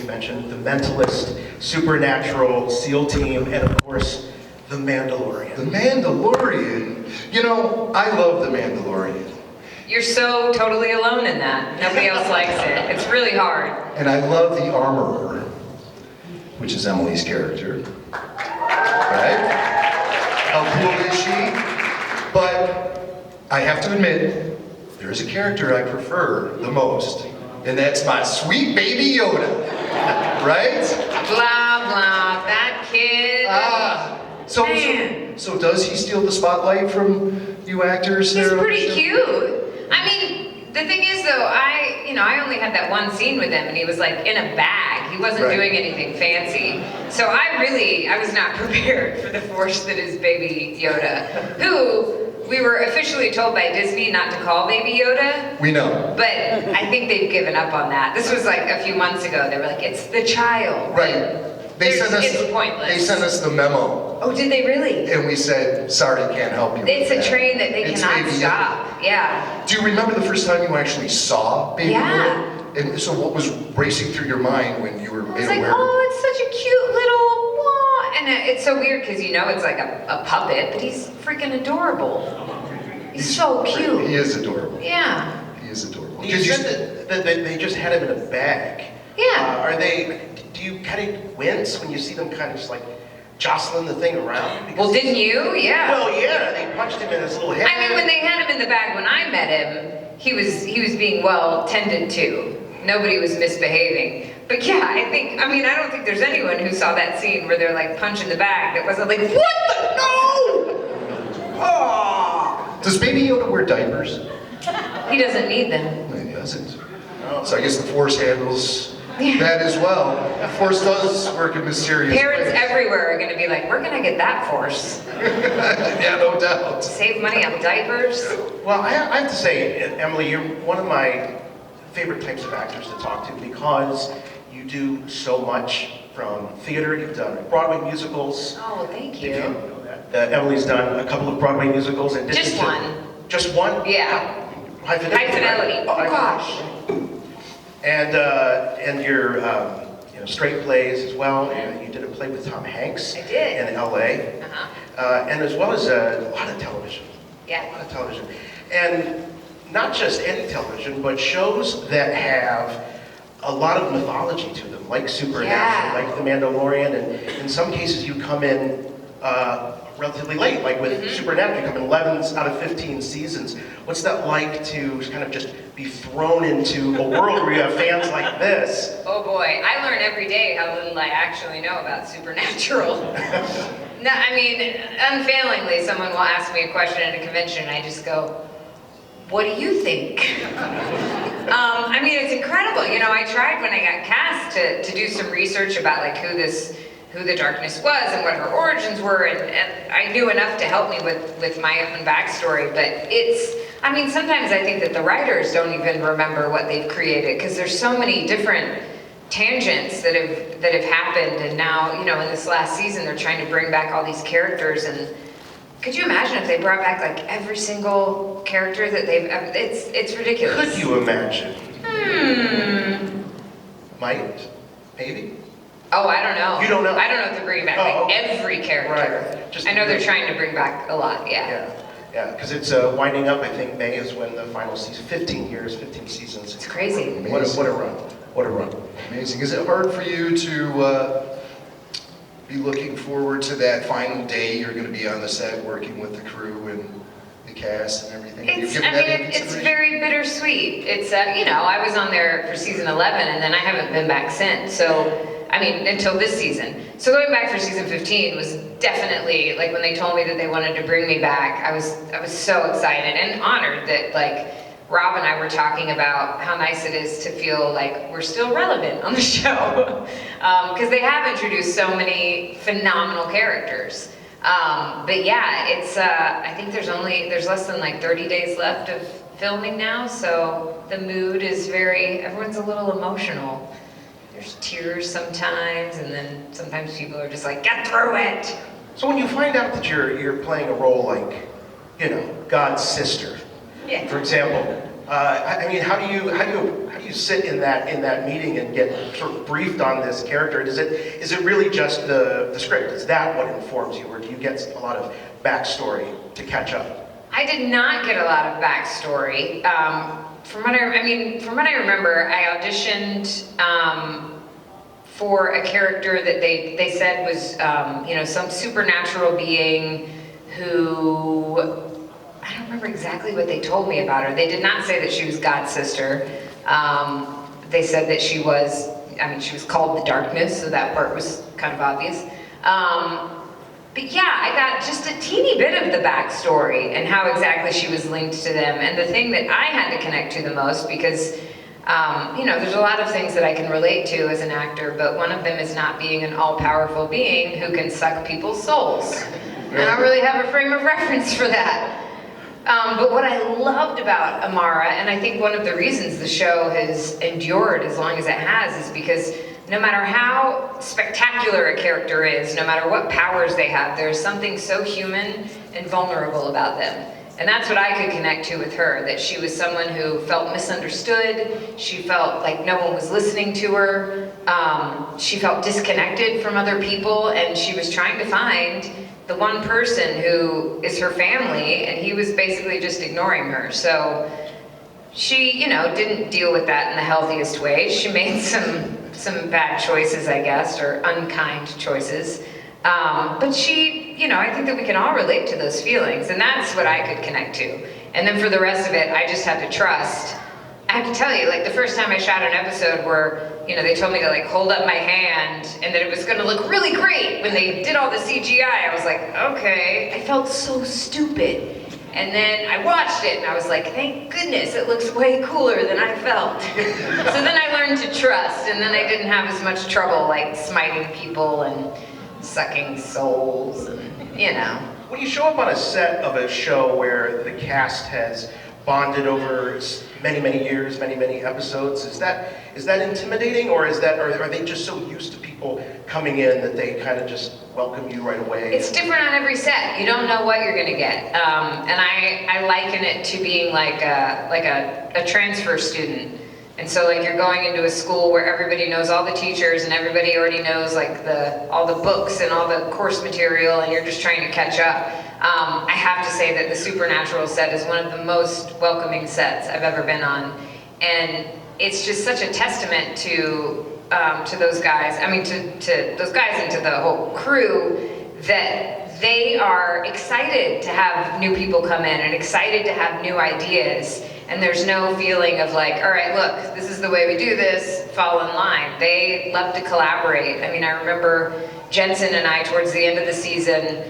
mentioned, The Mentalist, Supernatural, SEAL Team, and of course, The Mandalorian. The Mandalorian? You know, I love The Mandalorian. You're so totally alone in that. Nobody else likes it. It's really hard. And I love The Armorer, which is Emily's character. Right? How cool is she? But I have to admit, there's a character I prefer the most, and that's my sweet baby Yoda. Right? Blah, blah, that kid. So does he steal the spotlight from you actors? He's there? pretty cute. I mean, the thing is though, I only had that one scene with him and he was like in a bag. He wasn't doing anything fancy. So I was not prepared for the force that is baby Yoda, who we were officially told by Disney not to call baby Yoda. We know. But I think they've given up on that. This was like a few months ago. They were like, it's the child. Right. It's pointless. They sent us the memo. Oh, did they really? And we said, sorry, can't help you. It's a train that they cannot stop. Yeah. Do you remember the first time you actually saw Baby Yoda? And so what was racing through your mind when you were I was like, oh, it's such a cute little, wah. And it's so weird because it's like a puppet, but he's freaking adorable. He's so cute. He is adorable. Yeah. He is adorable. You said that they just had him in a bag. Yeah. Do you kind of wince when you see them kind of just like jostling the thing around? Well, didn't you? Yeah. Well, yeah, they punched him in his little head. I mean, when they had him in the bag when I met him, he was being well tended to. Nobody was misbehaving. But yeah, I don't think there's anyone who saw that scene where they're like punching the bag that wasn't like, what the, no! Oh! Does Baby Yoda wear diapers? He doesn't need them. No, he doesn't. So I guess the Force handles that as well. The Force does work in mysterious Parents ways. everywhere are going to be like, where can I get that Force? Yeah, no doubt. Save money on diapers? Well, I have to say, Emily, you're one of my favorite types of actors to talk to because you do so much from theater. You've done Broadway musicals. Oh, thank you. Emily's done a couple of Broadway musicals. And Just one. Just one? Yeah. High Fidelity. High Fidelity. Oh, gosh. And your straight plays as well. You did a play with Tom Hanks. I did. In L.A. And as well as a lot of television. Yeah. A lot of television. And not just any television, but shows that have a lot of mythology to them, like Supernatural, like The Mandalorian, and in some cases you come in relatively late, like with Supernatural, you come in 11 out of 15 seasons. What's that like to kind of just be thrown into a world where you have fans like this? Oh boy, I learn every day how little I actually know about Supernatural. No, I mean, unfailingly, someone will ask me a question at a convention and I just go, what do you think? I mean, it's incredible. I tried when I got cast to do some research about like who the darkness was and what her origins were, and I knew enough to help me with my own backstory, but sometimes I think that the writers don't even remember what they've created, because there's so many different tangents that have happened, and now, in this last season, they're trying to bring back all these characters, and could you imagine if they brought back like every single character that they've ever, it's ridiculous. Could you imagine? Might? Maybe? Oh, I don't know. You don't know? I don't know if they're bringing back every character. Right. I know they're trying to bring back a lot, yeah. Yeah, because it's winding up. I think May is when the final season, 15 seasons. It's crazy. What a run. What a run. Amazing. Is it hard for you to be looking forward to that final day you're going to be on the set working with the crew and the cast and everything? It's very bittersweet. It's, I was on there for season 11 and then I haven't been back since. So, until this season. So going back for season 15 was definitely, like when they told me that they wanted to bring me back, I was so excited and honored that like Rob and I were talking about how nice it is to feel like we're still relevant on the show. Because they have introduced so many phenomenal characters. But yeah, it's, I think there's less than like 30 days left of filming now, so the mood is everyone's a little emotional. There's tears sometimes, and then sometimes people are just like, get through it. So when you find out that you're playing a role like, God's sister, for example, how do you you sit in that meeting and get sort of briefed on this character, is it really just the script? Is that what informs you, or do you get a lot of backstory to catch up? I did not get a lot of backstory. From what I remember, I auditioned for a character that they said was some supernatural being who, I don't remember exactly what they told me about her. They did not say that she was God's sister. They said that she was called the Darkness, so that part was kind of obvious. But yeah, I got just a teeny bit of the backstory and how exactly she was linked to them. And the thing that I had to connect to the most, because there's a lot of things that I can relate to as an actor, but one of them is not being an all-powerful being who can suck people's souls. And I don't really have a frame of reference for that. But what I loved about Amara, and I think one of the reasons the show has endured as long as it has, is because no matter how spectacular a character is, no matter what powers they have, there's something so human and vulnerable about them. And that's what I could connect to with her, that she was someone who felt misunderstood, she felt like no one was listening to her, she felt disconnected from other people, and she was trying to find the one person who is her family, and he was basically just ignoring her. So she, didn't deal with that in the healthiest way. She made some bad choices, I guess, or unkind choices. But she, I think that we can all relate to those feelings, and that's what I could connect to. And then for the rest of it, I just had to trust. I have to tell you, like the first time I shot an episode where, they told me to like hold up my hand and that it was gonna look really great when they did all the CGI, I was like, okay. I felt so stupid. And then I watched it and I was like, thank goodness, it looks way cooler than I felt. So then I learned to trust, and then I didn't have as much trouble like smiting people and sucking souls and, When you show up on a set of a show where the cast has bonded over many years, many episodes, is that intimidating, or are they just so used to people coming in that they kind of just welcome you right away? It's different on every set. You don't know what you're gonna get, and I liken it to being like a transfer student. And so like you're going into a school where everybody knows all the teachers and everybody already knows like all the books and all the course material, and you're just trying to catch up. I have to say that the Supernatural set is one of the most welcoming sets I've ever been on. And it's just such a testament to those guys, to those guys and to the whole crew, that they are excited to have new people come in and excited to have new ideas. And there's no feeling of like, all right, look, this is the way we do this, fall in line. They love to collaborate. I remember Jensen and I, towards the end of the season,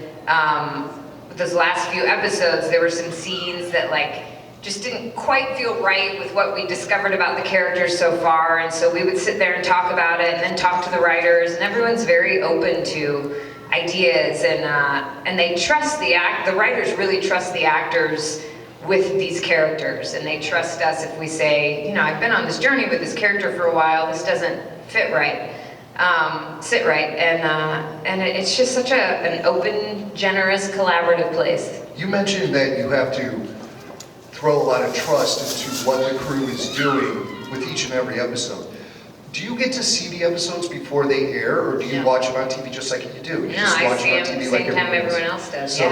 those last few episodes, there were some scenes that like just didn't quite feel right with what we discovered about the characters so far. And so we would sit there and talk about it and then talk to the writers, and everyone's very open to ideas, and they trust the writers really trust the actors with these characters, and they trust us if we say, I've been on this journey with this character for a while, this doesn't fit right, sit right, and it's just such an open, generous, collaborative place. You mentioned that you have to throw a lot of trust into what the crew is doing with each and every episode. Do you get to see the episodes before they air, or do you watch them on TV just like you do? You just I watch see them on them TV the like same time everyone else does, So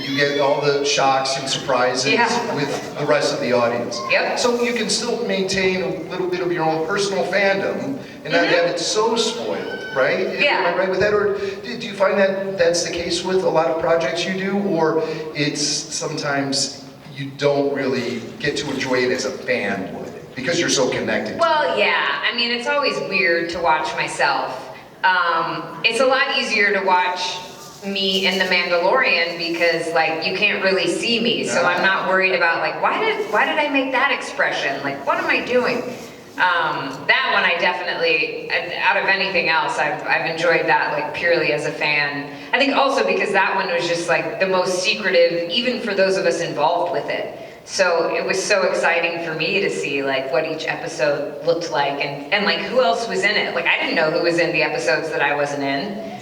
you get all the shocks and surprises with the rest of the audience. Yep. So you can still maintain a little bit of your own personal fandom and not have it so spoiled, right? Yeah. Am I right with that? Or do you find that that's the case with a lot of projects you do, or it's sometimes you don't really get to enjoy it as a fan would, because you're so connected? Well, yeah. It's always weird to watch myself. It's a lot easier to watch me in The Mandalorian because, like, you can't really see me, so I'm not worried about, like, why did I make that expression? Like, what am I doing? That one I definitely, out of anything else, I've enjoyed that, like, purely as a fan. I think also because that one was just, like, the most secretive, even for those of us involved with it. So it was so exciting for me to see like what each episode looked like and like who else was in it. Like I didn't know who was in the episodes that I wasn't in.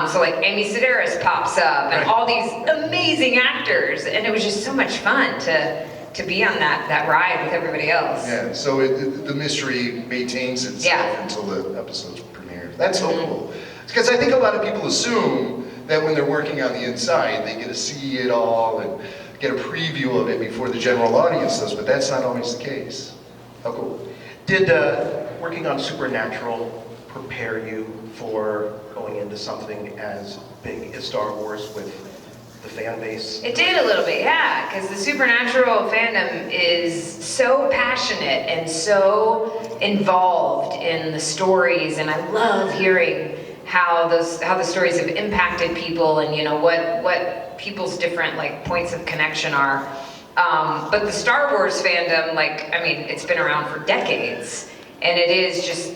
So like Amy Sedaris pops up and all these amazing actors, and it was just so much fun to to be on that ride with everybody else. Yeah, so the mystery maintains itself Yeah. until the episodes premiere. That's so cool. Because I think a lot of people assume that when they're working on the inside, they get to see it all and get a preview of it before the general audience does, but that's not always the case. How cool. Did working on Supernatural prepare you for going into something as big as Star Wars with the fan base? It did a little bit, yeah, because the Supernatural fandom is so passionate and so involved in the stories, and I love hearing how the stories have impacted people, and what people's different like points of connection are. But the Star Wars fandom, it's been around for decades, and it is just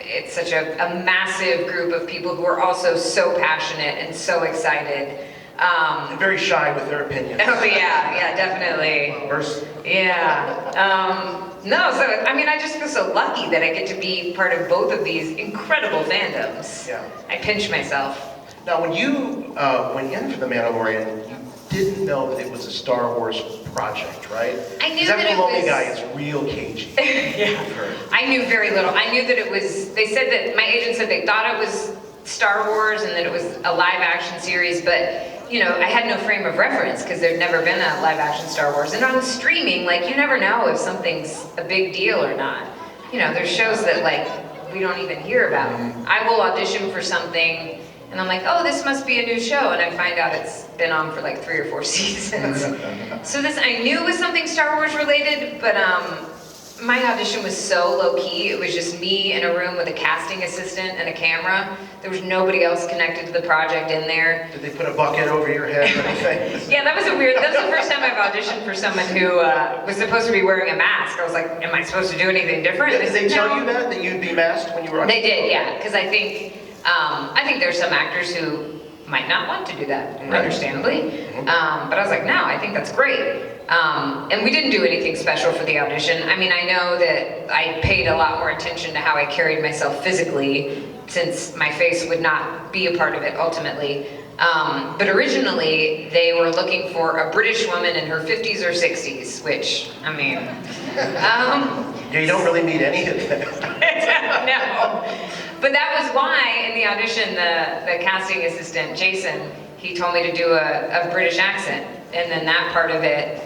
it's such a massive group of people who are also so passionate and so excited. And very shy with their opinions. Oh yeah, definitely. First. Yeah. No, so I just feel so lucky that I get to be part of both of these incredible fandoms. Yeah. I pinch myself. Now, when you went in for The Mandalorian, you didn't know that it was a Star Wars project, right? I knew 'Cause that it Filoni was- guy is real cagey. Yeah. I've heard. I knew very little. I knew that it was, they said that, my agent said they thought it was Star Wars and that it was a live action series, but I had no frame of reference because there'd never been a live action Star Wars. And on streaming, you never know if something's a big deal or not. There's shows that we don't even hear about. I will audition for something and I'm like, oh, this must be a new show, and I find out it's been on for 3 or 4 seasons. So this, I knew was something Star Wars related, but my audition was so low-key. It was just me in a room with a casting assistant and a camera. There was nobody else connected to the project in there. Did they put a bucket over your head or anything? Yeah, that was the first time I've auditioned for someone who was supposed to be wearing a mask. I was like, am I supposed to do anything different? Did they said, tell "No." you that you'd be masked when you were on? They did, yeah, because I think there's some actors who might not want to do that, understandably. But I was like, no, I think that's great. And we didn't do anything special for the audition. I know that I paid a lot more attention to how I carried myself physically, since my face would not be a part of it ultimately. But originally, they were looking for a British woman in her 50s or 60s, which, Yeah, you don't really need any of that. no. But that was why in the audition, the casting assistant, Jason, he told me to do a British accent. And then that part of it,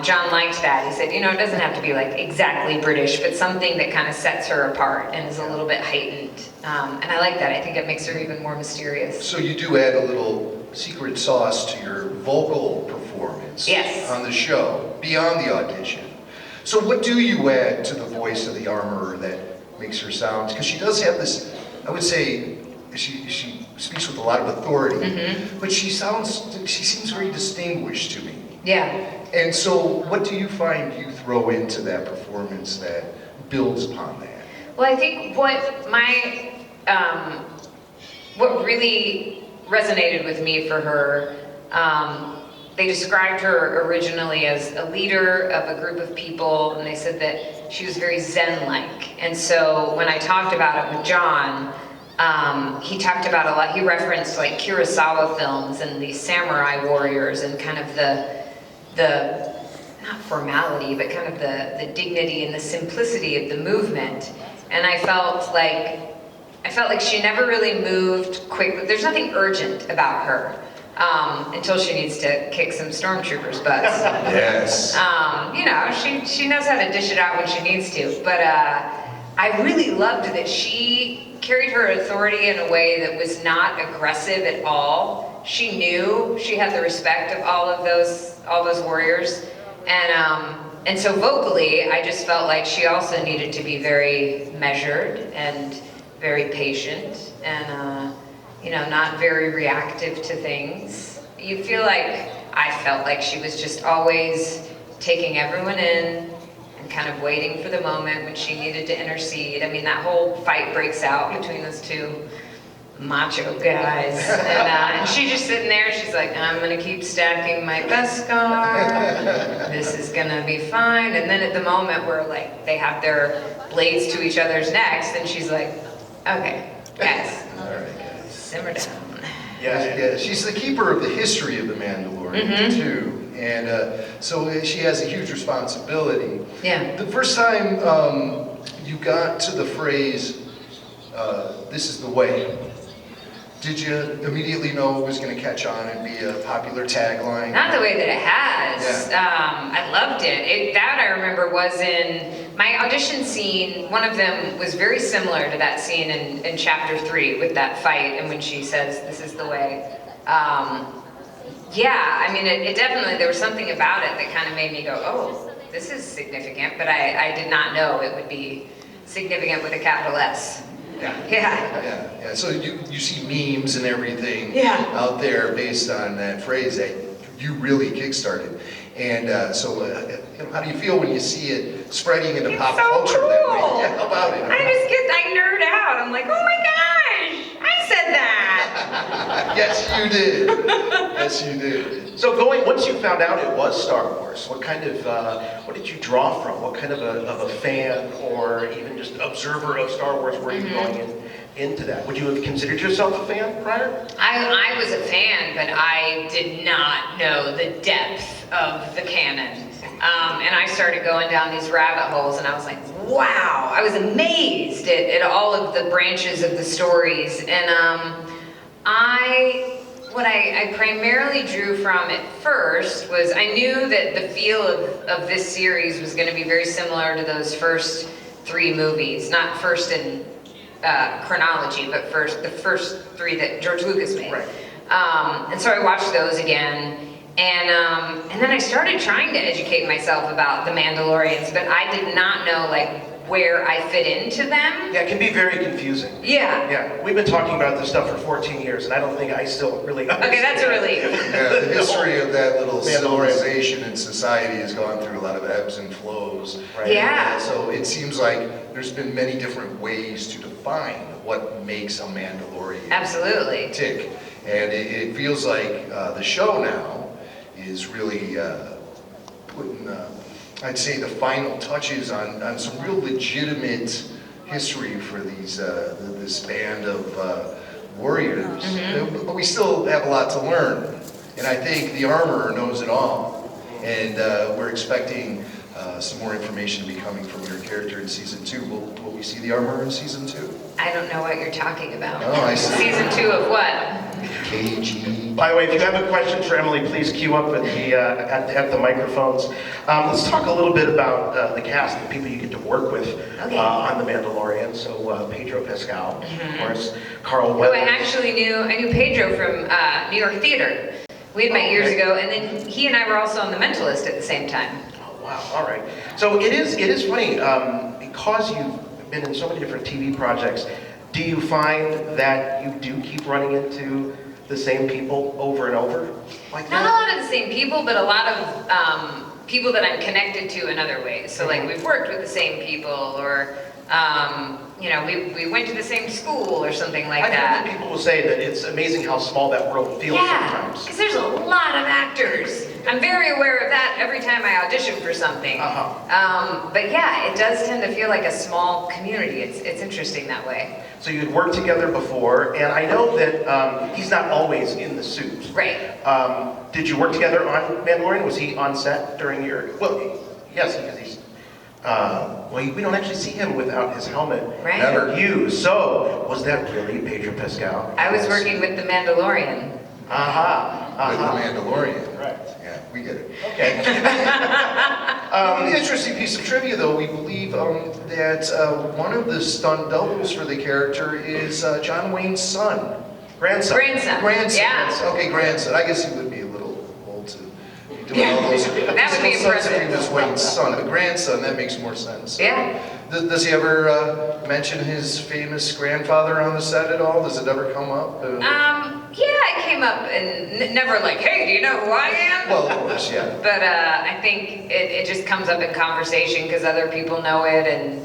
John liked that. He said, it doesn't have to be exactly British, but something that kind of sets her apart and is a little bit heightened. And I like that. I think it makes her even more mysterious. So you do add a little secret sauce to your vocal performance on the show, beyond the audition. So what do you add to the voice of the armorer that makes her sound? Because she does have this, I would say, she speaks with a lot of authority, but she seems very distinguished to me. Yeah. And so what do you find you throw into that performance that builds upon that? Well, I think what really resonated with me for her, they described her originally as a leader of a group of people, and they said that she was very Zen-like. And so when I talked about it with John, he talked about a lot, he referenced Kurosawa films and these samurai warriors and kind of the not formality, but kind of the dignity and the simplicity of the movement. And I felt like she never really moved quickly. There's nothing urgent about her. Until she needs to kick some stormtroopers' butts. Yes. She knows how to dish it out when she needs to. But I really loved that she carried her authority in a way that was not aggressive at all. She knew she had the respect of all those warriors, and so vocally, I just felt like she also needed to be very measured and very patient and. Not very reactive to things. You feel I felt like she was just always taking everyone in and kind of waiting for the moment when she needed to intercede. That whole fight breaks out between those two macho guys. And she's just sitting there, she's like, I'm gonna keep stacking my Beskar. This is gonna be fine. And then at the moment where they have their blades to each other's necks, then she's like, okay, guys. All right, guys. Simmer down. Yeah. Yeah, she's the keeper of the history of the Mandalorian, too. and so she has a huge responsibility. Yeah. The first time you got to the phrase, "This is the way," did you immediately know it was going to catch on and be a popular tagline? Not the way that it has. Yeah. I loved it. That I remember was in my audition scene. One of them was very similar to that scene in chapter 3 with that fight, and when she says, "This is the way." Yeah, I mean, it definitely, there was something about it that kind of made me go, oh, this is significant, but I did not know it would be significant with a capital S. Yeah. Yeah. So you see memes and everything Yeah. out there based on that phrase that you really kickstarted. And so, how do you feel when you see it spreading into pop so culture cool. that way? Yeah, how about it? I nerd out. I'm like, oh my gosh, I said that. Yes, you did. Yes, you did. So once you found out it was Star Wars, what kind of, what did you draw from? What kind of a fan or even just observer of Star Wars were you going into that? Would you have considered yourself a fan prior? I was a fan, but I did not know the depth of the canon. And I started going down these rabbit holes, and I was like, wow, I was amazed at all of the branches of the stories. And what I primarily drew from at first was I knew that the feel of this series was going to be very similar to those first 3 movies, not first in chronology, but the first 3 that George Lucas made. Right. And so I watched those again. And then I started trying to educate myself about the Mandalorians, but I did not know like where I fit into them. Yeah, it can be very confusing. Yeah. Yeah, we've been talking about this stuff for 14 years, and I don't think I still really understand. Okay, that's a relief. Yeah, the history of that little Mandalorian. civilization and society has gone through a lot of ebbs and flows. Right. Yeah. So it seems like there's been many different ways to define what makes a Mandalorian Absolutely. tick. And it feels like the show now is really putting, I'd say, the final touches on some real legitimate history for these this band of warriors. But we still have a lot to learn. And I think the Armorer knows it all. And we're expecting some more information to be coming from your character in season 2. Will we see the Armorer in season 2? I don't know what you're talking about. Oh, I see. Season 2 of what? KG. By the way, if you have a question for Emily, please queue up at the microphones. Let's talk a little bit about the cast, the people you get to work with on The Mandalorian. So Pedro Pascal, of course, Carl Oh, Weathers. I knew Pedro from New York Theater. We had met years ago, and then he and I were also on The Mentalist at the same time. Oh, wow, all right. So it is funny, because you've been in so many different TV projects, do you find that you do keep running into the same people over and over like Not a that? lot of the same people, but a lot of people that I'm connected to in other ways. So like we've worked with the same people, or we went to the same school or something like I've heard that. that people will say that it's amazing how small that world feels Yeah, sometimes. because there's a lot of actors. I'm very aware of that every time I audition for something. But yeah, it does tend to feel like a small community. It's interesting that way. So you had worked together before, and I know that he's not always in the suit. Right. Did you work together on Mandalorian? Was he on set during your? Well, yes, because he's. We don't actually see him without his helmet. Right. Never. Used. So was that really Pedro Pascal? I was working with the Mandalorian. With the Mandalorian. Right. Yeah, we get it. Okay. An interesting piece of trivia, though, we believe that one of the stunt doubles for the character is John Wayne's son. Grandson. Grandson. Yeah. Okay, grandson. I guess he would be a little old to be doing all those That would be physical stunts if he impressive. was Wayne's son. But grandson, that makes more sense. Yeah. Does he ever mention his famous grandfather on the set at all? Does it ever come up? Yeah, it came up and never like, hey, do you know who I am? Well, of course, yeah. But I think it just comes up in conversation because other people know it, and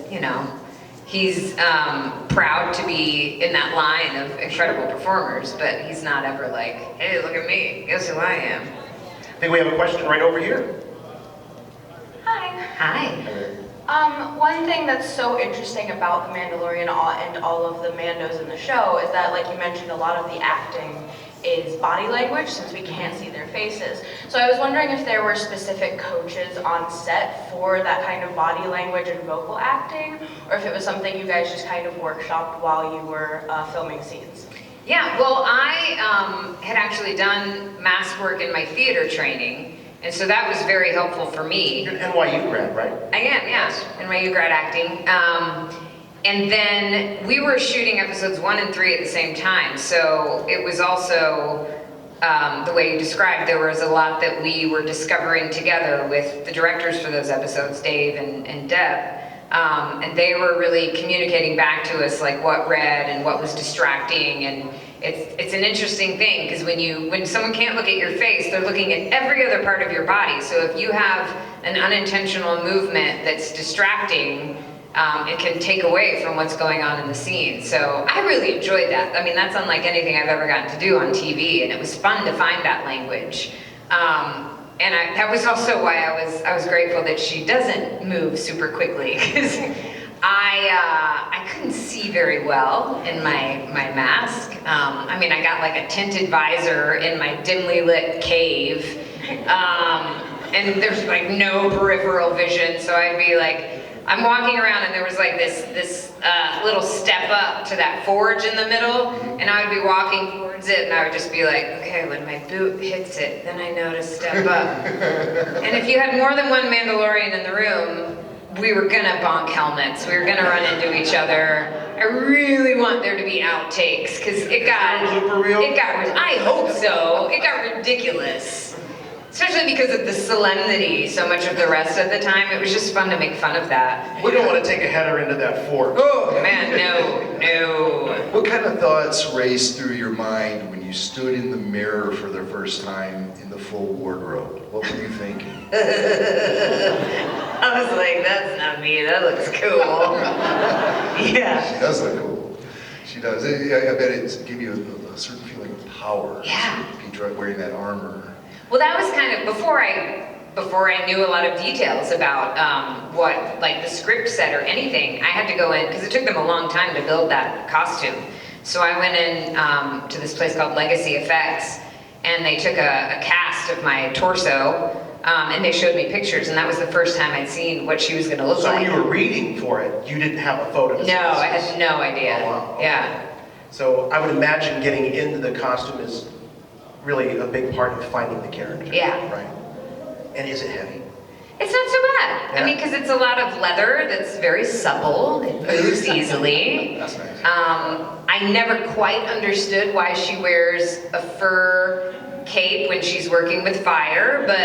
he's proud to be in that line of incredible performers, but he's not ever like, hey, look at me, guess who I am? I think we have a question right over here. Hi. One thing that's so interesting about The Mandalorian and all of the Mandos in the show is that, like you mentioned, a lot of the acting is body language since we can't see their faces. So I was wondering if there were specific coaches on set for that kind of body language and vocal acting, or if it was something you guys just kind of workshopped while you were filming scenes. Yeah, well, I had actually done mask work in my theater training, and so that was very helpful for me. You're an NYU grad, right? I am, yeah, NYU grad acting. And then we were shooting episodes 1 and 3 at the same time, so it was also, the way you described, there was a lot that we were discovering together with the directors for those episodes, Dave and Deb. And they were really communicating back to us like what read and what was distracting, and it's an interesting thing because when someone can't look at your face, they're looking at every other part of your body. So if you have an unintentional movement that's distracting, it can take away from what's going on in the scene. So I really enjoyed that. I mean, that's unlike anything I've ever gotten to do on TV, and it was fun to find that language. And that was also why I was grateful that she doesn't move super quickly, because I couldn't see very well in my mask. I mean, I got like a tinted visor in my dimly lit cave, and there's like no peripheral vision, so I'd be like, I'm walking around and there was like this little step up to that forge in the middle, and I would be walking towards it and I would just be like, okay, when my boot hits it, then I know to step up. And if you had more than one Mandalorian in the room, we were gonna bonk helmets, we were gonna run into each other. I really want there to be outtakes, because I hope so, it got ridiculous. Especially because of the solemnity so much of the rest of the time. It was just fun to make fun of that. We don't want to take a header into that fork. Oh man, no. What kind of thoughts raced through your mind when you stood in the mirror for the first time in the full wardrobe? What were you thinking? I was like, that's not me, that looks cool. Yeah. She does look cool. She does. I bet it gave you a certain feeling of power. Yeah. Wearing that armor. Well, that was kind of before I knew a lot of details about what, like the script said or anything. I had to go in, because it took them a long time to build that costume. So I went in to this place called Legacy Effects, and they took a cast of my torso, and they showed me pictures, and that was the first time I'd seen what she was going to look So like. when you were reading for it, you didn't have a photo? No, I had no idea. Oh, wow. Okay. Yeah. So I would imagine getting into the costume is really a big part of finding the character. Yeah. Right. And is it heavy? It's not so bad. Yeah. I mean, because it's a lot of leather that's very supple. It moves easily. That's nice. I never quite understood why she wears a fur cape when she's working with fire, but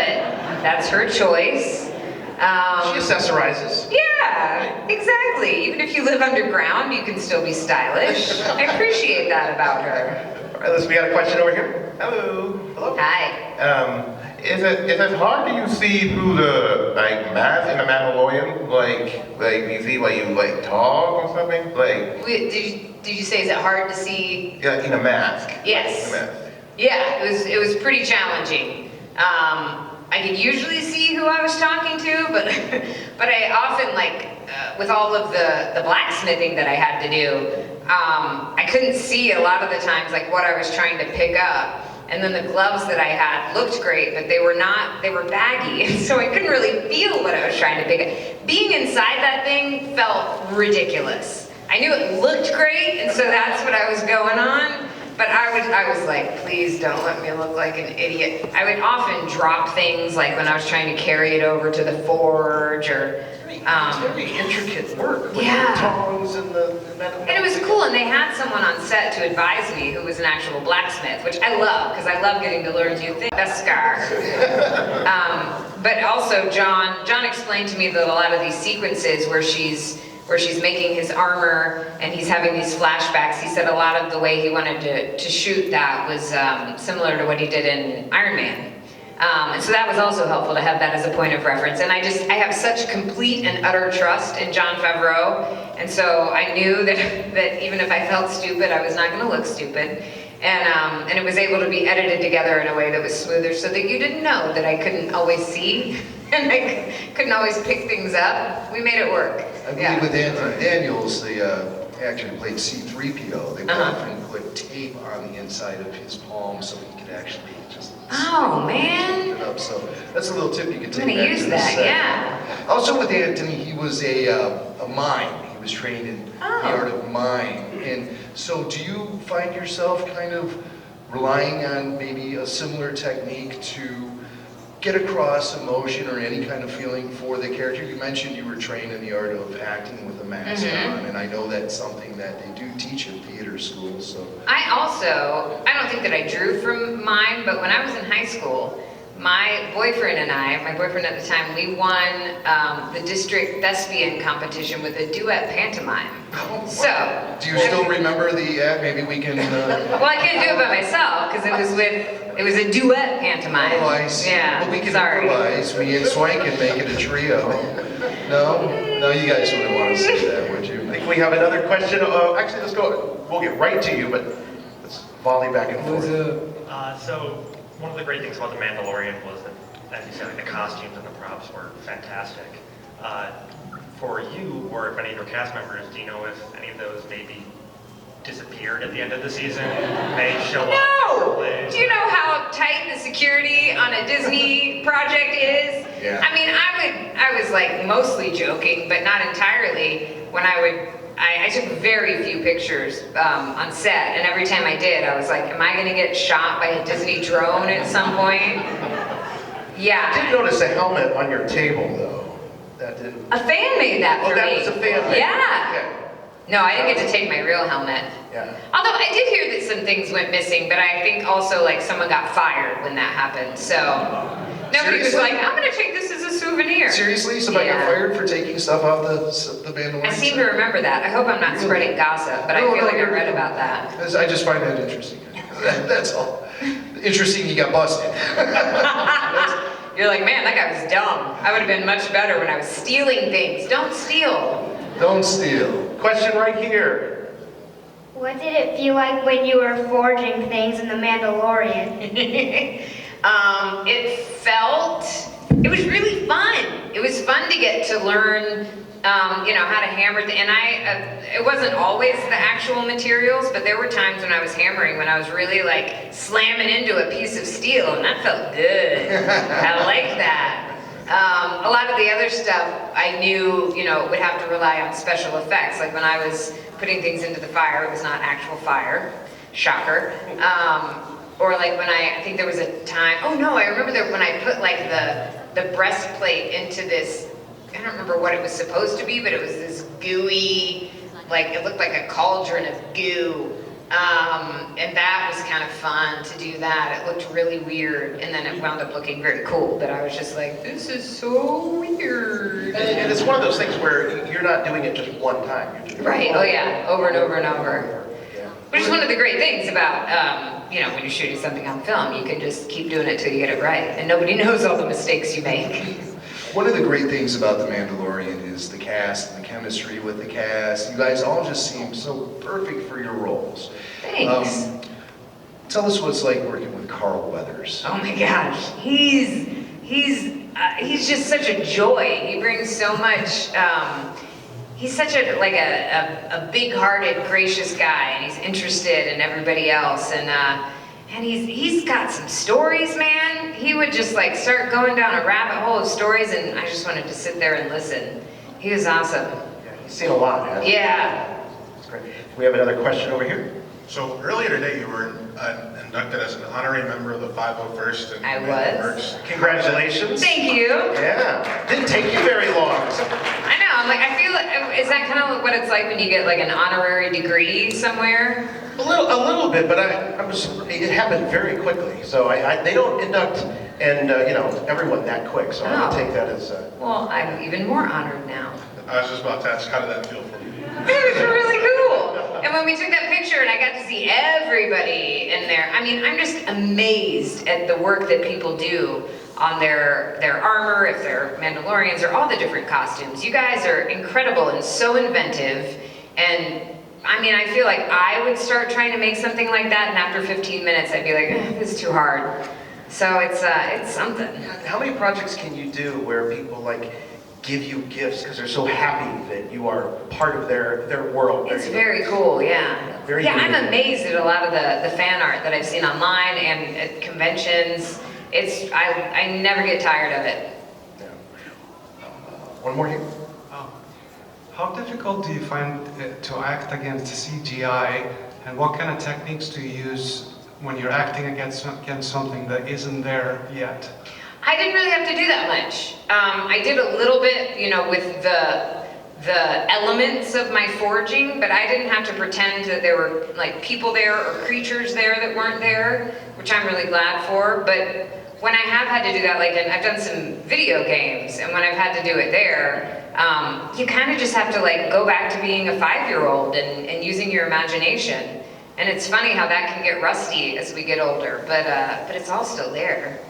that's her choice. She accessorizes. Yeah, exactly. Even if you live underground, you can still be stylish. I appreciate that about her. All right, listen, we got a question over here. Hello. Hello. Hi. Is it hard do you see through the mask in the Mandalorian? Like you see like you talk or something? Did you say, is it hard to see? Yeah, in a mask. Yes. In a mask. Yeah, it was pretty challenging. I could usually see who I was talking to, but I often with all of the blacksmithing that I had to do, I couldn't see a lot of the times what I was trying to pick up. And then the gloves that I had looked great, but they were baggy, and so I couldn't really feel what I was trying to pick up. Being inside that thing felt ridiculous. I knew it looked great, and so that's what I was going on. But I was like, please don't let me look like an idiot. I would often drop things, like when I was trying to carry it over to the forge, or It's very intricate work with Yeah. the tongs and the metal. and it was cool, and they had someone on set to advise me who was an actual blacksmith, which I love, because I love getting to learn new things. That's Scar. But also John explained to me that a lot of these sequences where she's making his armor and he's having these flashbacks, he said a lot of the way he wanted to shoot that was similar to what he did in Iron Man. And so that was also helpful to have that as a point of reference. And I have such complete and utter trust in Jon Favreau. And so I knew that even if I felt stupid, I was not gonna look stupid. And it was able to be edited together in a way that was smoother so that you didn't know that I couldn't always see. and I couldn't always pick things up. We made it work. I believe with Anthony Daniels, the actor who played C-3PO, they often put tape on the inside of his palm so he could actually just Oh, man. it up. So that's a little tip you could take I'm gonna back use to the that, set. yeah. Also with Anthony, he was a mime. He was trained in the art of mime. And so do you find yourself kind of relying on maybe a similar technique to get across emotion or any kind of feeling for the character? You mentioned you were trained in the art of acting with a mask on, and I know that's something that they do teach in theater school, so. I don't think that I drew from mime, but when I was in high school, my boyfriend at the time, we won the district thespian competition with a duet pantomime. So. Do you still remember the act? Maybe we can, Well, I couldn't do it by myself, because it was a duet pantomime. Oh, I see. Yeah, Well, we can sorry. improvise. Me and Swank can make it a trio. No? No, you guys wouldn't want to see that, would you? I think we have another question. Actually, let's go. We'll get right to you, but let's volley back and forth. So one of the great things about The Mandalorian was that, as you said, like, the costumes and the props were fantastic. For you, or if any of your cast members, do you know if any of those maybe disappeared at the end of the season? May show up in No! different ways? Do you know how tight the security on a Disney project is? Yeah. I mean, I was like mostly joking, but not entirely. When I took very few pictures on set, and every time I did, I was like, am I gonna get shot by a Disney drone at some point? I Yeah. did notice a helmet on your table, though. That didn't. A fan made that for Oh, that me. was a fan made. Yeah. Okay. No, I didn't get to take my real helmet. Yeah. Although I did hear that some things went missing, but I think also like someone got fired when that happened. So nobody was Seriously? like, I'm gonna take this as a souvenir. Seriously? Somebody got Yeah. fired for taking stuff off the Mandalorian? I seem to remember that. I hope I'm not spreading gossip, but I No, feel no, like I no, read no. about that. I just find that interesting. That's all. Interesting you got busted. You're like, man, that guy was dumb. I would have been much better when I was stealing things. Don't steal. Don't steal. Question right here. What did it feel like when you were forging things in The Mandalorian? It was really fun. It was fun to get to learn, how to hammer, and it wasn't always the actual materials, but there were times when I was hammering, when I was really like slamming into a piece of steel, and that felt good. I like that. A lot of the other stuff I knew, would have to rely on special effects. Like when I was putting things into the fire, it was not actual fire. Shocker. Or like when I think there was a time, oh no, I remember that when I put like the breastplate into this, I don't remember what it was supposed to be, but it was this gooey, like it looked like a cauldron of goo. And that was kind of fun to do that. It looked really weird, and then it wound up looking very cool, but I was just like, this is so weird. And it's one of those things where you're not doing it just one time. You're doing it Right, oh yeah, over and over and over. Yeah. Which is one of the great things about, when you're shooting something on film, you can just keep doing it till you get it right, and nobody knows all the mistakes you make. One of the great things about The Mandalorian is the cast and the chemistry with the cast. You guys all just seem so perfect for your roles. Thanks. Tell us what it's like working with Carl Weathers. Oh my gosh, he's just such a joy. He brings so much. He's such a big-hearted, gracious guy, and he's interested in everybody else. And he's got some stories, man. He would just like start going down a rabbit hole of stories, and I just wanted to sit there and listen. He was awesome. Yeah, you've seen a lot, hasn't you? Yeah. That's great. We have another question over here. So earlier today, you were inducted as an honorary member of the 501st. And I was. Congratulations. Thank you. Yeah. Didn't take you very long. I know. I'm like, I feel like, is that kind of what it's like when you get like an honorary degree somewhere? A little bit, but it happened very quickly. So they don't induct and everyone that quick. So I'm Oh. gonna take that as. Well, I'm even more honored now. I was just about to ask, how did that feel for you? It was really cool. And when we took that picture and I got to see everybody in there, I mean, I'm just amazed at the work that people do on their armor, if they're Mandalorians, or all the different costumes. You guys are incredible and so inventive. And I mean, I feel like I would start trying to make something like that, and after 15 minutes, I'd be like, this is too hard. So it's something. How many projects can you do where people like give you gifts because they're so happy that you are part of their world? It's very cool, yeah. Very Yeah, I'm unique. amazed at a lot of the fan art that I've seen online and at conventions. I never get tired of it. Yeah. One more here. How difficult do you find to act against CGI, and what kind of techniques do you use when you're acting against something that isn't there yet? I didn't really have to do that much. I did a little bit, with the elements of my forging, but I didn't have to pretend that there were like people there or creatures there that weren't there, which I'm really glad for. But when I have had to do that, like I've done some video games, and when I've had to do it there, you kind of just have to like go back to being a 5-year-old and using your imagination. And it's funny how that can get rusty as we get older, but it's all still there.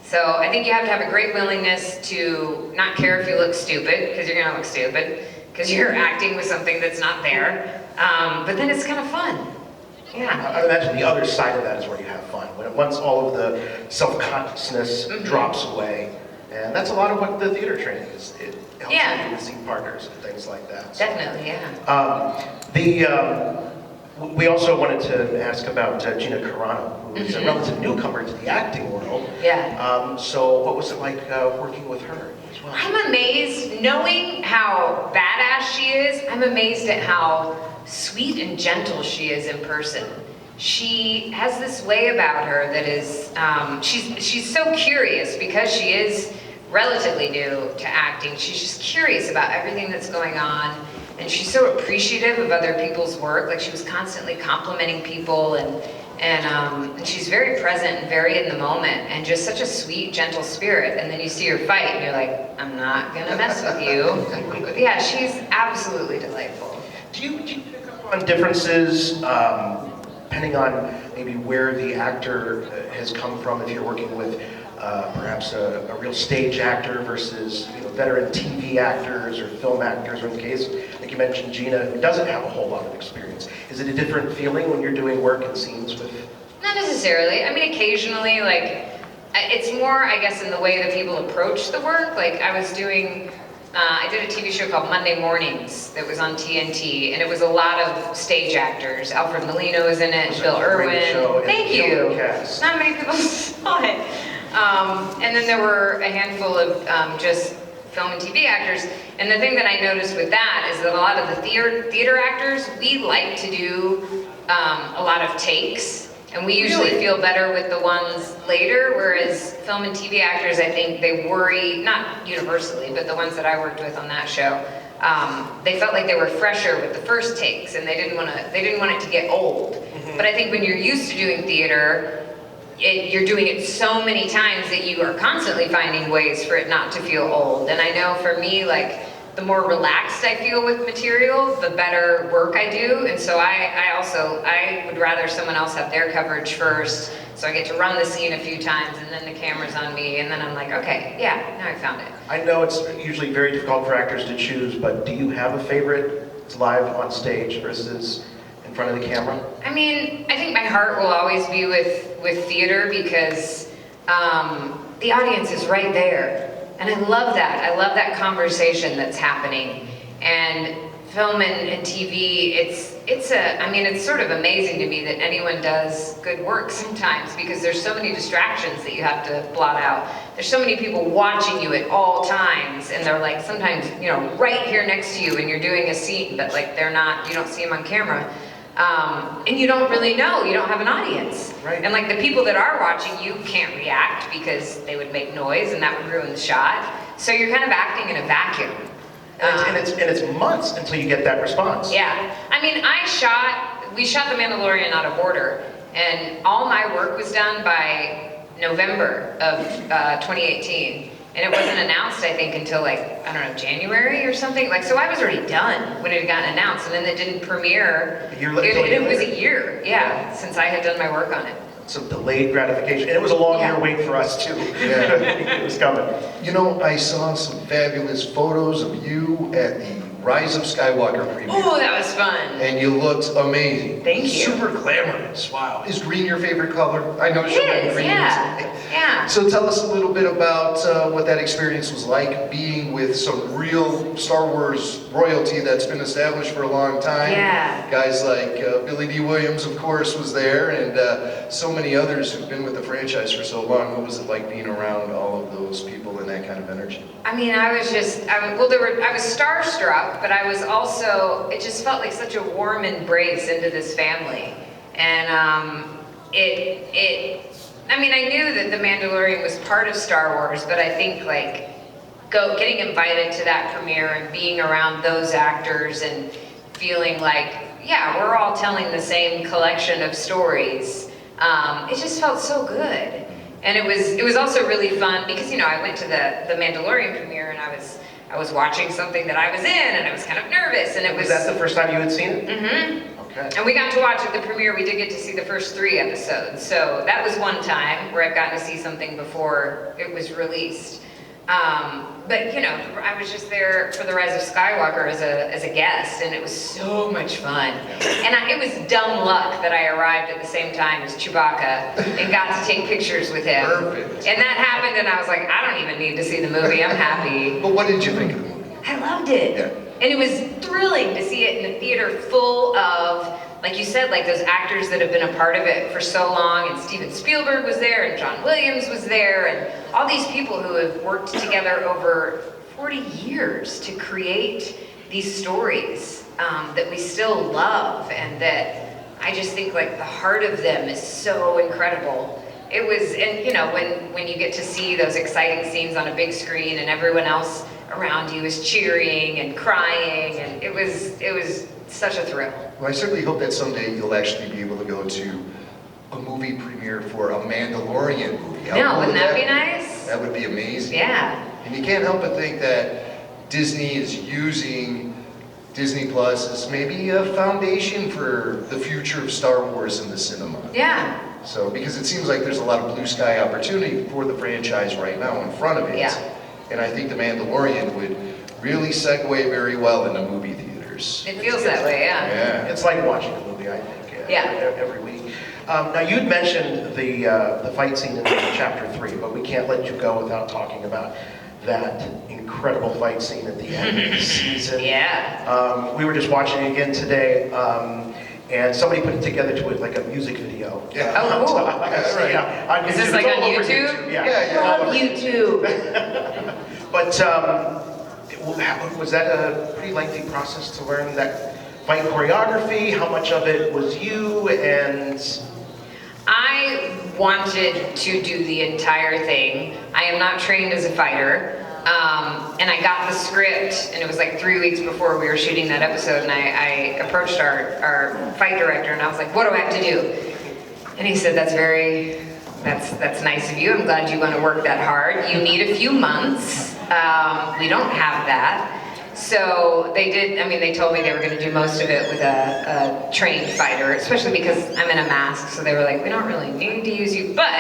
So I think you have to have a great willingness to not care if you look stupid, because you're gonna look stupid, because you're acting with something that's not there. But then it's kind of fun. Yeah. I imagine the other side of that is where you have fun. Once all of the self-consciousness drops away, and that's a lot of what the theater training is. It helps you with scene partners and things like that. So, Definitely, yeah. We also wanted to ask about Gina Carano, who is a relative newcomer to the acting world. Yeah. So what was it like working with her as well? I'm amazed, knowing how badass she is, I'm amazed at how sweet and gentle she is in person. She has this way about her that is, she's so curious because she is relatively new to acting. She's just curious about everything that's going on. And she's so appreciative of other people's work. Like she was constantly complimenting people, and she's very present and very in the moment, and just such a sweet, gentle spirit. And then you see her fight, and you're like, I'm not gonna mess with you. Yeah, she's absolutely delightful. Do you pick up on differences depending on maybe where the actor has come from? If you're working with perhaps a real stage actor versus veteran TV actors or film actors, or in the case, like you mentioned, Gina, who doesn't have a whole lot of experience. Is it a different feeling when you're doing work and scenes with? Not necessarily. I mean, occasionally, like, it's more, I guess, in the way that people approach the work. Like, I was doing, I did a TV show called Monday Mornings that was on TNT, and it was a lot of stage actors. Alfred Molina was in it, Bill Irwin. Thank you. Not many people saw it. And then there were a handful of just film and TV actors. And the thing that I noticed with that is that a lot of the theater actors, we like to do a lot of takes. And we usually feel better with the ones later, whereas film and TV actors, I think they worry, not universally, but the ones that I worked with on that show, they felt like they were fresher with the first takes, and they didn't want it to get old. But I think when you're used to doing theater, you're doing it so many times that you are constantly finding ways for it not to feel old. And I know for me, like, the more relaxed I feel with material, the better work I do. And so I would rather someone else have their coverage first, so I get to run the scene a few times, and then the camera's on me, and then I'm like, okay, yeah, now I found it. I know it's usually very difficult for actors to choose, but do you have a favorite? It's live on stage versus in front of the camera? I mean, I think my heart will always be with theater, because the audience is right there. And I love that. I love that conversation that's happening. And film and TV, it's sort of amazing to me that anyone does good work sometimes, because there's so many distractions that you have to blot out. There's so many people watching you at all times, and they're like sometimes, right here next to you, and you're doing a scene, but like you don't see them on camera. And you don't really know, you don't have an audience. Right. And like the people that are watching you can't react because they would make noise and that would ruin the shot. So you're kind of acting in a vacuum. And it's months until you get that response. Yeah. I mean, we shot The Mandalorian out of order, and all my work was done by November of 2018. And it wasn't announced, I think, until January or something. So I was already done when it had gotten announced, and then it didn't premiere. A year later. It was a year, since I had done my work on it. Some delayed gratification. And it was a long year wait for us too. It was coming. I saw some fabulous photos of you at the Rise of Skywalker premiere. Oh, that was fun. And you looked amazing. Thank you. Super glamorous. Wow. Is green your favorite color? I know It you're wearing is, green. yeah. Yeah. So tell us a little bit about what that experience was like, being with some real Star Wars royalty that's been established for a long time. Yeah. Guys like Billy D. Williams, of course, was there, and so many others who've been with the franchise for so long. What was it like being around all of those people and that kind of energy? I mean, I was starstruck, but I was also, it just felt like such a warm embrace into this family. And I mean, I knew that The Mandalorian was part of Star Wars, but I think like getting invited to that premiere and being around those actors and feeling like, yeah, we're all telling the same collection of stories. It just felt so good. And it was also really fun because, you know, I went to the Mandalorian premiere and I was watching something that I was in and I was kind of nervous and it was... Was that the first time you had seen it? Mm-hmm. Okay. And we got to watch at the premiere, we did get to see the first 3 episodes. So that was one time where I've gotten to see something before it was released. But you know, I was just there for the Rise of Skywalker as a guest, and it was so much fun. And it was dumb luck that I arrived at the same time as Chewbacca and got to take pictures with him. Perfect. And that happened, and I was like, I don't even need to see the movie. I'm happy. But what did you think of the movie? I loved it. Yeah. And it was thrilling to see it in a theater full of, like you said, like those actors that have been a part of it for so long, and Steven Spielberg was there, and John Williams was there, and all these people who have worked together over 40 years to create these stories that we still love, and that I just think like the heart of them is so incredible. It was, and you know, when you get to see those exciting scenes on a big screen and everyone else around you is cheering and crying, and it was such a thrill. Well, I certainly hope that someday you'll actually be able to go to a movie premiere for a Mandalorian movie. No, wouldn't that be nice? That would be amazing. Yeah. And you can't help but think that Disney is using Disney Plus as maybe a foundation for the future of Star Wars in the cinema. Yeah. So, because it seems like there's a lot of blue sky opportunity for the franchise right now in front of it. Yeah. And I think The Mandalorian would really segue very well into movie theaters. It feels that way, yeah. Yeah. It's like watching a movie, I think, Yeah. every week. Now, you'd mentioned the fight scene in chapter 3, but we can't let you go without talking about that incredible fight scene at the end of the season. Yeah. We were just watching it again today, and somebody put it together to it like a music video. Yeah. Oh, cool. That's right. Yeah, on Is this YouTube. like It's on all over YouTube? Yeah. I love YouTube. But was that a pretty lengthy process to learn that fight choreography? How much of it was you? And I wanted to do the entire thing. I am not trained as a fighter. And I got the script, and it was like 3 weeks before we were shooting that episode, and I approached our fight director, and I was like, what do I have to do? And he said, that's nice of you. I'm glad you want to work that hard. You need a few months. We don't have that. So they did, I mean, they told me they were going to do most of it with a trained fighter, especially because I'm in a mask. So they were like, we don't really need to use you. But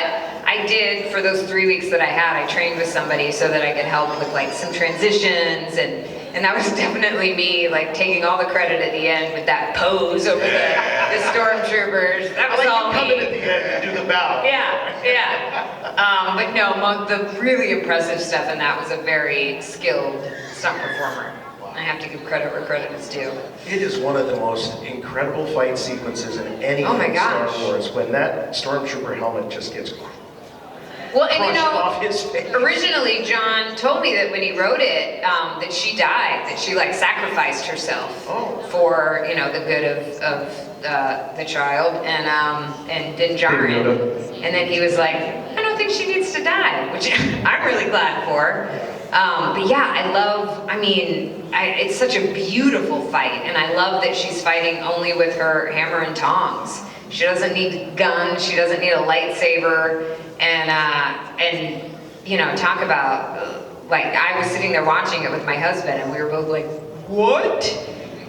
I did, for those 3 weeks that I had, I trained with somebody so that I could help with like some transitions. And that was definitely me, like taking all the credit at the end with that pose over the stormtroopers. That was all come me. in at the end and do the bow. Yeah. But no, the really impressive stuff in that was a very skilled stunt performer. I have to give credit where credit is due. It is one of the most incredible fight sequences in any Oh my Star gosh. Wars, when that stormtrooper helmet just gets Well, and you crushed know, off his face. originally John told me that when he wrote it, that she died, that she like sacrificed herself for, you know, the good of the child, and Din Djarin. And then he was like, I don't think she needs to die, which I'm really glad for. But yeah, it's such a beautiful fight, and I love that she's fighting only with her hammer and tongs. She doesn't need guns, she doesn't need a lightsaber, and you know, talk about, like, I was sitting there watching it with my husband, and we were both like, what?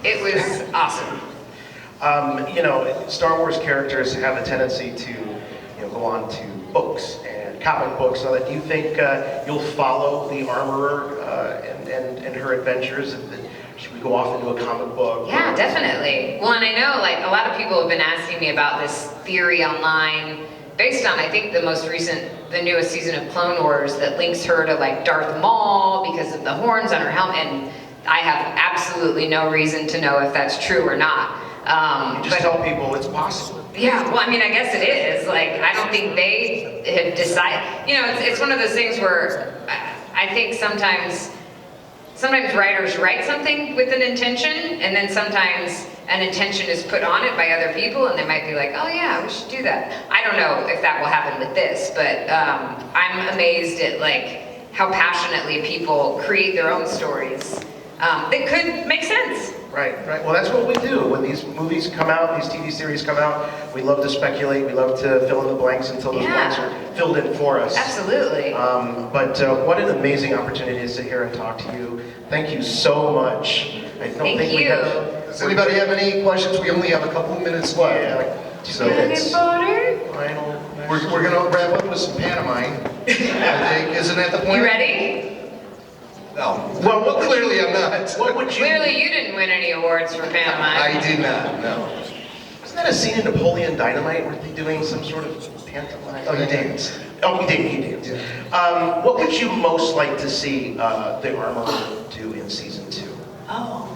It was awesome. You know, Star Wars characters have a tendency to, you know, go on to books and comic books. So that, do you think you'll follow the armorer and her adventures? Do Should we go off into a comic book? Yeah, definitely. Well, and I know like a lot of people have been asking me about this theory online based on, I think, the newest season of Clone Wars that links her to like Darth Maul because of the horns on her helmet, and I have absolutely no reason to know if that's true or not. You just tell people it's possible. Yeah, well, I mean, I guess it is. Like, I don't think they have decided. You know, it's one of those things where I think sometimes writers write something with an intention, and then sometimes an intention is put on it by other people, and they might be like, oh yeah, we should do that. I don't know if that will happen with this, but I'm amazed at like how passionately people create their own stories that could make sense. Right. Well, that's what we do. When these movies come out, these TV series come out, we love to speculate, we love to fill in the blanks until those blanks are filled in for us. Absolutely. But what an amazing opportunity to sit here and talk to you. Thank you so much. I don't Thank think we you. have... Does anybody have any questions? We only have a couple of minutes left. Yeah, like 2 So minutes. Butter? Final... we're gonna wrap up with some pantomime. I think, isn't that the point? You ready? No. Well, Clearly I'm not. What would you... Clearly you didn't win any awards for pantomime. I did not, no. Wasn't that a scene in Napoleon Dynamite? Were they doing some sort of pantomime? Oh, you danced. Oh, he danced. What would you most like to see the Armorer do in season 2? Oh.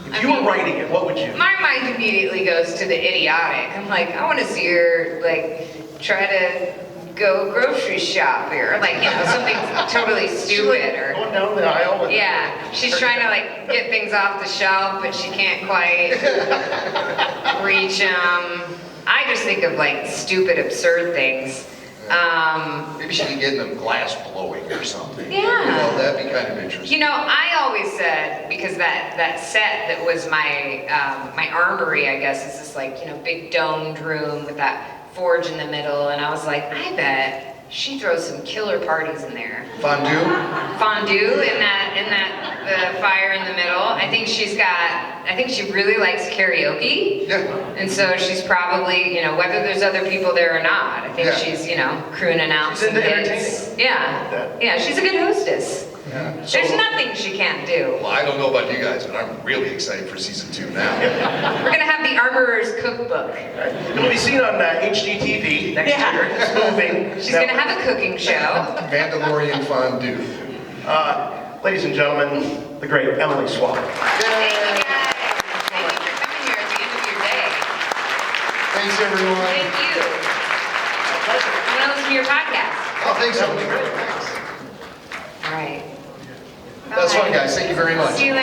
If you were writing it, what would you... My mind immediately goes to the idiotic. I'm like, I want to see her, like, try to go grocery shop here. Like, you know, something totally stupid. Or Going down the aisle and... yeah, she's trying to, like, get things off the shelf, but she can't quite reach them. I just think of, like, stupid, absurd things. Maybe she could get in a glass blowing or something. Yeah. You know, that'd be kind of interesting. You know, I always said, because that set that was my my armory, I guess, is this like, you know, big domed room with that forge in the middle, and I was like, I bet she throws some killer parties in there. Fondue? Fondue in that the fire in the middle. I think she really likes karaoke. Yeah. And so she's probably, you know, whether there's other people there or not, I think Yeah. she's, you know, crooning out She's some into hits. entertaining. Yeah. Yeah, she's a good hostess. Yeah. There's nothing she can't do. Well, I don't know about you guys, but I'm really excited for season 2 now. We're gonna have the Armorer's Cookbook. It'll be seen on HGTV next year. It's moving. She's gonna have a cooking show. Mandalorian fondue. Ladies and gentlemen, the great Emily Swallow. Thank you guys. Thank you for coming here at the end of your day. Thanks, everyone. Thank you. I'm gonna listen to your podcast. Oh, thanks, so That would be great. Thanks. All right. That's Bye. fun, guys. Thank you very much. See you later.